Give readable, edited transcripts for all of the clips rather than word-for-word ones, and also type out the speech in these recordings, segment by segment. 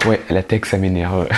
Ouais, la tech ça m'énerve.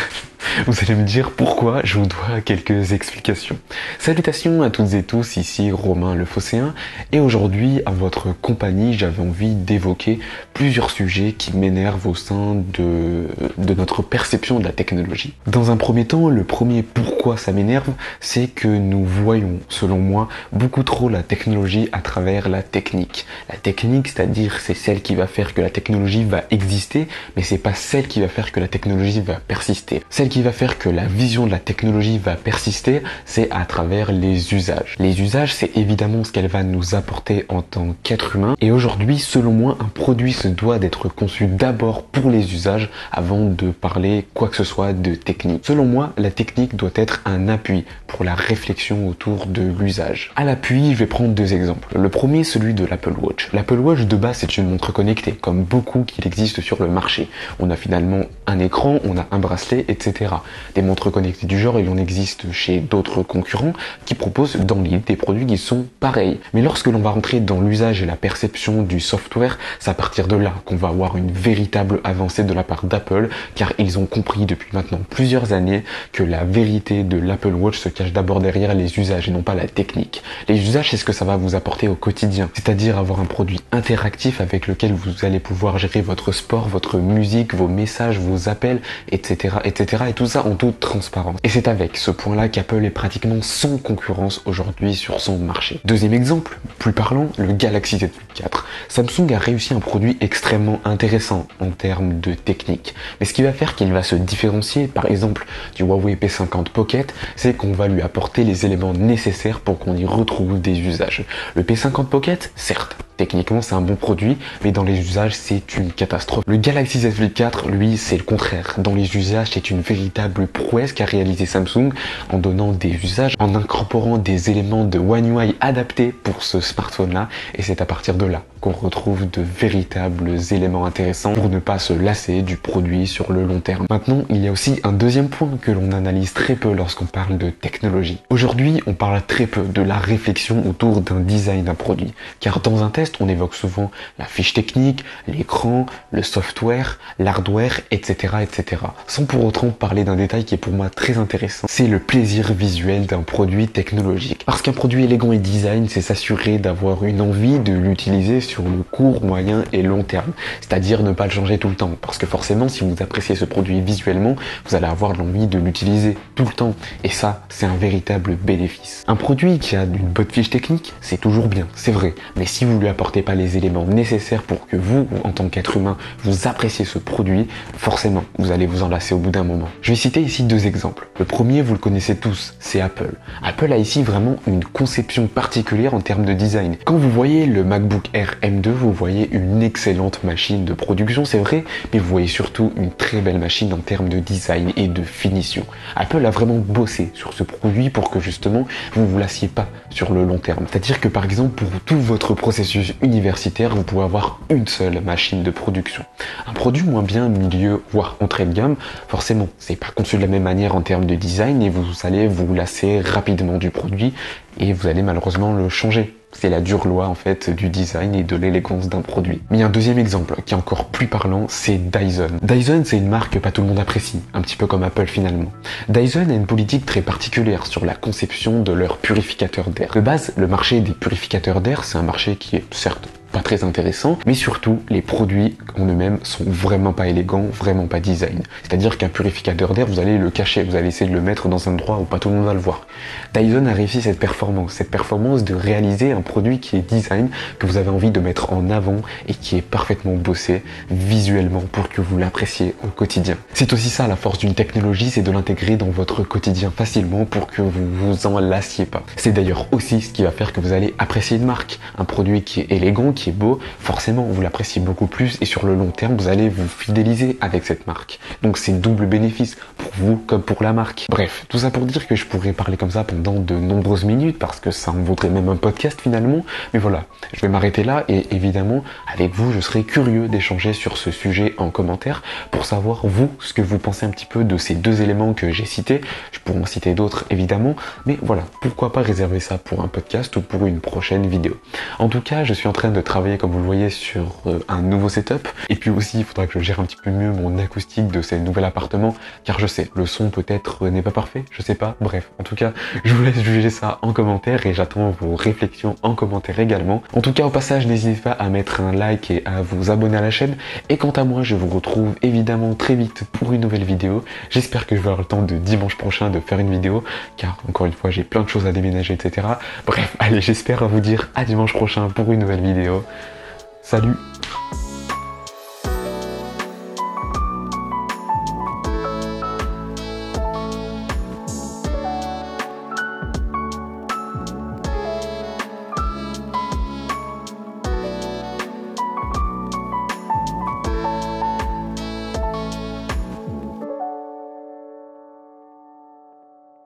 Vous allez me dire pourquoi, je vous dois quelques explications. Salutations à toutes et tous, ici Romain le Phocéen, et aujourd'hui, à votre compagnie, j'avais envie d'évoquer plusieurs sujets qui m'énervent au sein de notre perception de la technologie. Dans un premier temps, le premier pourquoi ça m'énerve, c'est que nous voyons, selon moi, beaucoup trop la technologie à travers la technique. La technique, c'est-à-dire, c'est celle qui va faire que la technologie va exister, mais c'est pas celle qui va faire que la technologie va persister. Celle qui va faire que la vision de la technologie va persister, c'est à travers les usages. Les usages, c'est évidemment ce qu'elle va nous apporter en tant qu'être humain. Et aujourd'hui, selon moi, un produit se doit d'être conçu d'abord pour les usages avant de parler quoi que ce soit de technique. Selon moi, la technique doit être un appui pour la réflexion autour de l'usage. À l'appui, je vais prendre deux exemples. Le premier, celui de l'Apple Watch. L'Apple Watch, de base, c'est une montre connectée, comme beaucoup qu'il existe sur le marché. On a finalement un écran, on a un bracelet, etc. Des montres connectées du genre, il en existe chez d'autres concurrents qui proposent dans l'île des produits qui sont pareils. Mais lorsque l'on va rentrer dans l'usage et la perception du software, c'est à partir de là qu'on va avoir une véritable avancée de la part d'Apple, car ils ont compris depuis maintenant plusieurs années que la vérité de l'Apple Watch se cache d'abord derrière les usages et non pas la technique. Les usages, c'est ce que ça va vous apporter au quotidien, c'est-à-dire avoir un produit interactif avec lequel vous allez pouvoir gérer votre sport, votre musique, vos messages, vos appels, etc., etc., et tout ça en toute transparence. Et c'est avec ce point-là qu'Apple est pratiquement sans concurrence aujourd'hui sur son marché. Deuxième exemple, plus parlant, le Galaxy Z Flip 4. Samsung a réussi un produit extrêmement intéressant en termes de technique. Mais ce qui va faire qu'il va se différencier, par exemple, du Huawei P50 Pocket, c'est qu'on va lui apporter les éléments nécessaires pour qu'on y retrouve des usages. Le P50 Pocket, certes, techniquement, c'est un bon produit, mais dans les usages, c'est une catastrophe. Le Galaxy Z Flip 4, lui, c'est le contraire. Dans les usages, c'est une véritable prouesse qu'a réalisé Samsung en donnant des usages, en incorporant des éléments de One UI adaptés pour ce smartphone-là, et c'est à partir de là qu'on retrouve de véritables éléments intéressants pour ne pas se lasser du produit sur le long terme. Maintenant, il y a aussi un deuxième point que l'on analyse très peu lorsqu'on parle de technologie. Aujourd'hui, on parle très peu de la réflexion autour d'un design d'un produit, car dans un test, on évoque souvent la fiche technique, l'écran, le software, l'hardware, etc., etc. Sans pour autant parler d'un détail qui est pour moi très intéressant, c'est le plaisir visuel d'un produit technologique. Parce qu'un produit élégant et design, c'est s'assurer d'avoir une envie de l'utiliser sur le court, moyen et long terme. C'est-à-dire ne pas le changer tout le temps. Parce que forcément, si vous appréciez ce produit visuellement, vous allez avoir l'envie de l'utiliser tout le temps. Et ça, c'est un véritable bénéfice. Un produit qui a une bonne fiche technique, c'est toujours bien, c'est vrai. Mais si vous lui apportez pas les éléments nécessaires pour que vous, en tant qu'être humain, vous appréciez ce produit, forcément, vous allez vous en lasser au bout d'un moment. Je vais citer ici deux exemples. Le premier, vous le connaissez tous, c'est Apple. Apple a ici vraiment une conception particulière en termes de design. Quand vous voyez le MacBook Air M2, vous voyez une excellente machine de production, c'est vrai, mais vous voyez surtout une très belle machine en termes de design et de finition. Apple a vraiment bossé sur ce produit pour que justement, vous ne vous lassiez pas sur le long terme. C'est-à-dire que par exemple, pour tout votre processus universitaire, vous pouvez avoir une seule machine de production. Un produit moins bien, milieu, voire entrée de gamme, forcément, c'est pas conçu de la même manière en termes de design et vous allez vous lasser rapidement du produit et vous allez malheureusement le changer. C'est la dure loi en fait du design et de l'élégance d'un produit. Mais il y a un deuxième exemple qui est encore plus parlant, c'est Dyson. Dyson, c'est une marque que pas tout le monde apprécie, un petit peu comme Apple finalement. Dyson a une politique très particulière sur la conception de leurs purificateurs d'air. De base, le marché des purificateurs d'air, c'est un marché qui est certes pas très intéressant, mais surtout les produits en eux-mêmes sont vraiment pas élégants, vraiment pas design. C'est-à-dire qu'un purificateur d'air, vous allez le cacher, vous allez essayer de le mettre dans un endroit où pas tout le monde va le voir. Dyson a réussi cette performance de réaliser un produit qui est design, que vous avez envie de mettre en avant et qui est parfaitement bossé visuellement pour que vous l'appréciez au quotidien. C'est aussi ça la force d'une technologie, c'est de l'intégrer dans votre quotidien facilement pour que vous vous en lassiez pas. C'est d'ailleurs aussi ce qui va faire que vous allez apprécier une marque, un produit qui est élégant, qui est beau, forcément vous l'appréciez beaucoup plus et sur le long terme vous allez vous fidéliser avec cette marque. Donc c'est double bénéfice pour vous comme pour la marque. Bref, tout ça pour dire que je pourrais parler comme ça pendant de nombreuses minutes parce que ça en vaudrait même un podcast finalement, mais voilà, je vais m'arrêter là et évidemment avec vous je serai curieux d'échanger sur ce sujet en commentaire pour savoir vous ce que vous pensez un petit peu de ces deux éléments que j'ai cités. Je pourrais en citer d'autres évidemment, mais voilà, pourquoi pas réserver ça pour un podcast ou pour une prochaine vidéo. En tout cas, je suis en train de travailler, comme vous le voyez, sur un nouveau setup. Et puis aussi, il faudra que je gère un petit peu mieux mon acoustique de ce nouvel appartement, car je sais, le son peut-être n'est pas parfait, je sais pas. Bref, en tout cas, je vous laisse juger ça en commentaire et j'attends vos réflexions en commentaire également. En tout cas, au passage, n'hésitez pas à mettre un like et à vous abonner à la chaîne. Et quant à moi, je vous retrouve évidemment très vite pour une nouvelle vidéo. J'espère que je vais avoir le temps de dimanche prochain de faire une vidéo, car encore une fois, j'ai plein de choses à déménager, etc. Bref, allez, j'espère vous dire à dimanche prochain pour une nouvelle vidéo. Salut!